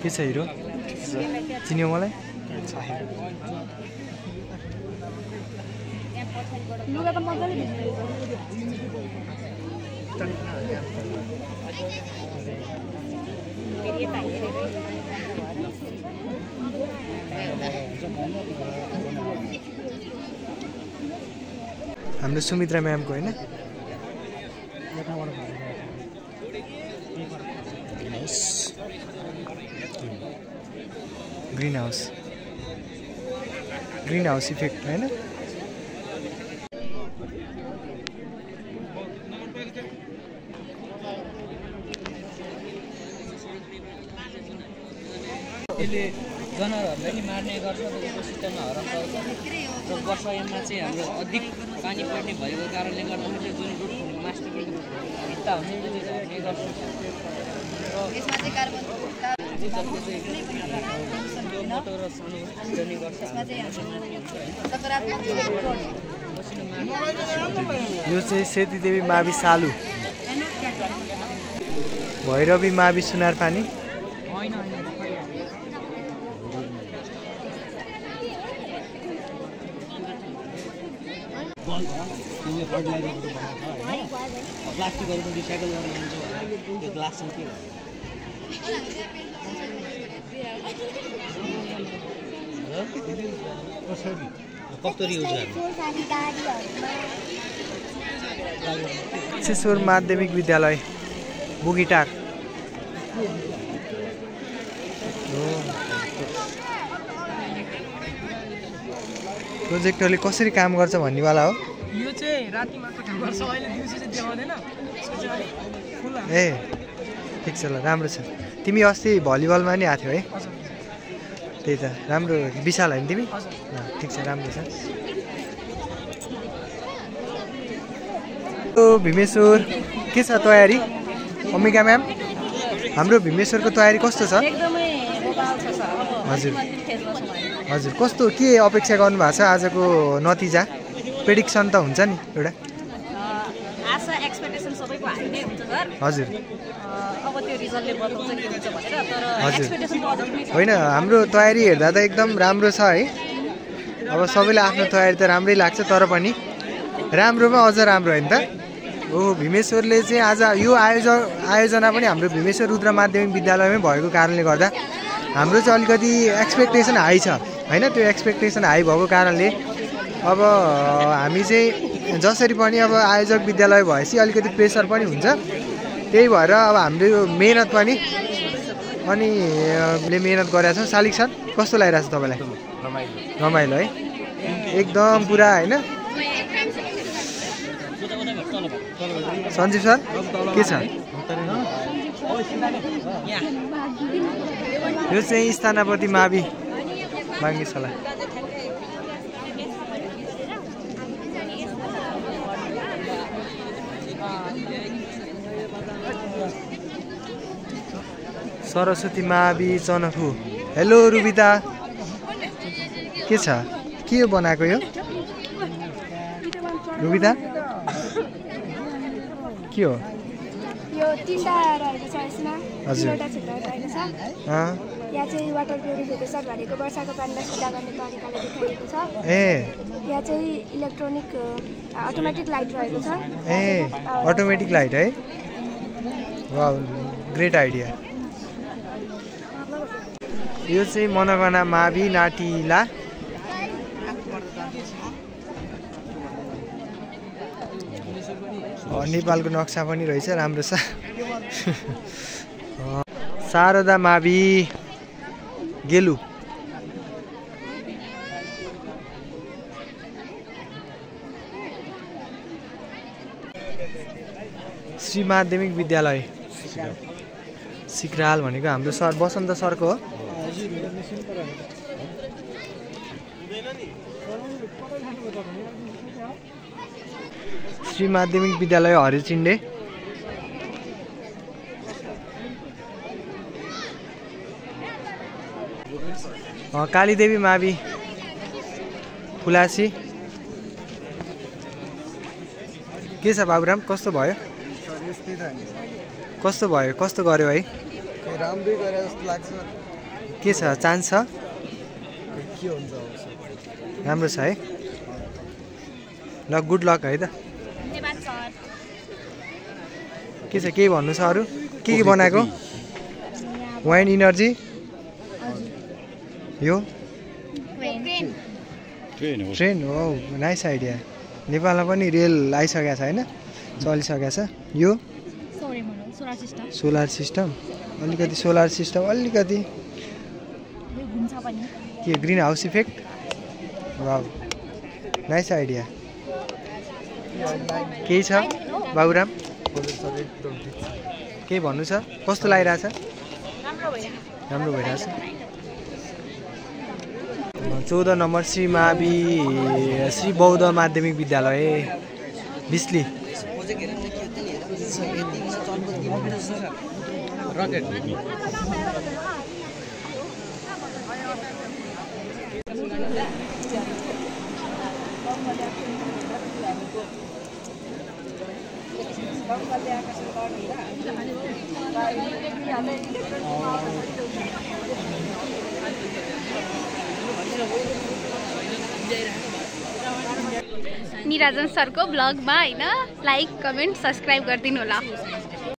के छ हिरो चिन्यो मलाई लुगा त मजाले हाम्रो सुमित्रा म्यामको हैन ग्रीन हाउस इफेक्ट हैन यसले जनावरहरूलाई नि मार्ने गर्छ र इकोसिस्टममा हराउँछ र वर्षायाममा चाहिँ हाम्रो अधिक पानी पर्ने भएको कारणले गर्दाखेरि जुन रुट मास्टिक भित्ता हुने त्यो चाहिँ के गर्छ र यसमा चाहिँ कार्बन मोटो र सानो गर्ने गर्छ यो चाहिँ सेतीदेवी मावि सालु भैरवी मावि सुनार पानी प्लास्टिकहरु पनि रिसाइकल गरेर ल्याउँछ त्यो ग्लास चाहिँ के हो कसरी युज गर्ने शिशुर माध्यमिक विद्यालय बुगिटाक प्रोजेक्टरले कसरी काम गर्छ भन्नेवाला हो यो चाहिँ राति मात्र काम गर्छ अहिले दिउँसो चाहिँ देखाउँदैन ए ठिक छ ल राम्रो छ तिमी अस्ति भलिबलमा नि आथ्यौ है त्यही त राम्रो विशाल हैन तिमी ठिक छ राम्रो छ ओ भीमेश्वर के छ तयारी अम्बिका म्याम हाम्रो भीमेश्वरको तयारी कस्तो छ एकदमै बोकाल छ सर हजुर हजुर कस्तो के अपेक्षा गर्नु भएको छ आजको नतिजा प्रेडिक्सन त हुन्छ नि एउटा आशा एक्सपेक्टेसन सबैको हाई नै हुन्छ सर हजुर अब त्यो रिजल्टले बताउँछ के हुन्छ भनेर तर हजुर एक्सपेक्टेसन त अझै पनि छ होइन हाम्रो तयारी हेर्दा त एकदम राम्रो छ है अब सबैलाई आफ्नो तयारी त राम्रै लाग्छ तर पनि राम्रोमा अझ राम्रो होइन त हो भीमेश्वरले चाहिँ आज यो आयोजना पनि हाम्रो भीमेश्वर रुद्र माध्यमिक विद्यालयमै भएको कारणले गर्दा हाम्रो चाहिँ अलिकति एक्सपेक्टेसन हाई छ हैन त्यो एक्सपेक्टेसन हाई भएको कारणले अब हामी चाहिँ जसरी पनि अब आयोजक विद्यालय भएपछि अलिकति प्रेसर पनि हुन्छ त्यही भएर अब हाम्रो मेहनत पनि अनि मेहनत गरेका छौँ सालिक सर कस्तो लागिरहेछ तपाईँलाई रमाइलो है एकदम पुरा होइन सञ्जीव सर के छ यो चाहिँ स्थानपति मावि माङ्गेसला सरस्वती मावि चनफु हेलो रुबिता के छ के हो बनाएको यो रुबिता के हो यो तीनटा रहेको छ यसमा हजुर एउटा क्षेत्र रहेको छ यहाँ चाहिँ वाटर प्युरिफिकेसन भनेको वर्षाको पानीलाई शुद्ध गर्ने तरिकाले देखाइएको छ। यहाँ चाहिँ इलेक्ट्रोनिक अटोमेटिक लाइट रहेको छ। अटोमेटिक लाइट है। Wow, great idea. यो चाहिँ मनोकामना मावि नाटिला। नेपालको नक्सा पनि रहेछ, राम्रो छ। शारदा मावि गेलु। श्री माध्यमिक विद्यालय सिक्राल भनेको हाम्रो सर बसन्त सरको हो। श्री माध्यमिक विद्यालय हरिचिण्डे। कालीदेवी मावि फुलासी। के छ बाबुराम, कस्तो भयो? कस्तो भयो, कस्तो गर्यो है? राम्रै गरे जस्तो लाग्छ। के छ, चान्स छ? के हुन्छ? राम्रो छ है। ल, गुड लक है त। धन्यवाद सर। के छ, केही भन्नु छ अरू? के बनाएको? वाइन इनर्जी यो ट्रेन हो। Nice idea. नेपालमा पनि रेल आइसकेको छ होइन, चलिसकेको छ। यो सोलर सिस्टम अलिकति के green house effect. Wow, nice idea. केही छ बाबुराम? केही भन्नु छ? कस्तो लागिरहेछ? राम्रो भइरहेछ। 14 नम्बर श्री बौद्ध माध्यमिक विद्यालय बिस्ली। निराजन सरको ब्लगमा हैन, लाइक कमेन्ट सब्स्क्राइब गरिदिनु होला।